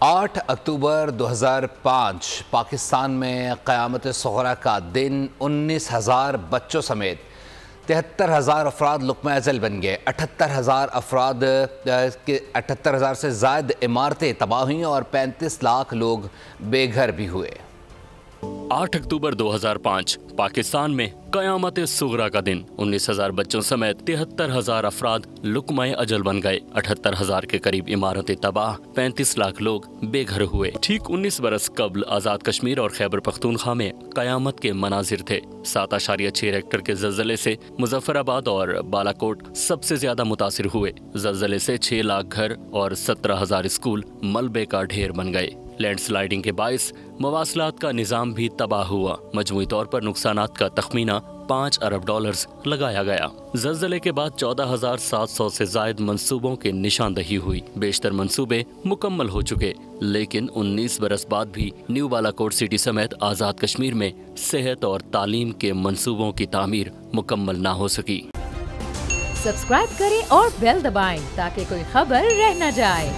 8 اکتوبر 2005 پاکستان میں قیامت صغریٰ کا دن 19,000 بچوں سمیت 73,000 افراد لقمہ اجل بن گئے۔ 78,000 سے زائد عمارتیں تباہ ہوئیں اور 35 لاکھ لوگ بے گھر بھی ہوئے۔ 8 اکتوبر 2005 پاکستان میں قیامت صغریٰ کا دن 19,000 بچوں سمیت 73,000 افراد لقمہ اجل بن گئے۔ 78,000 کے قریب عمارتیں تباہ، 35 لاکھ لوگ بے گھر ہوئے۔ ٹھیک 19 برس قبل آزاد کشمیر اور خیبر پختونخوا میں قیامت کے مناظر تھے۔ 7.6 ریکٹر کے زلزلے سے مظفر آباد اور بالا کوٹ سب سے زیادہ متاثر ہوئے۔ زلزلے سے 6 لاکھ گھر اور 17,000 اسکول ملبے کا ڈھیر بن گئے۔ لینڈ سلائیڈنگ کے باعث مواصلات کا نظام بھی تباہ ہوا۔ مجموعی طور پر نقصانات کا تخمینہ $5 ارب لگایا گیا۔ زلزلے کے بعد 14,700 سے زائد منصوبوں کی نشاندہی ہوئی۔ بیشتر منصوبے مکمل ہو چکے، لیکن 19 برس بعد بھی نیو بالا کوٹ سٹی سمیت آزاد کشمیر میں صحت اور تعلیم کے منصوبوں کی تعمیر مکمل نہ ہو سکی۔ سبسکرائب کریں اور بیل دبائیں تاکہ کوئی خبر رہ نہ جائے۔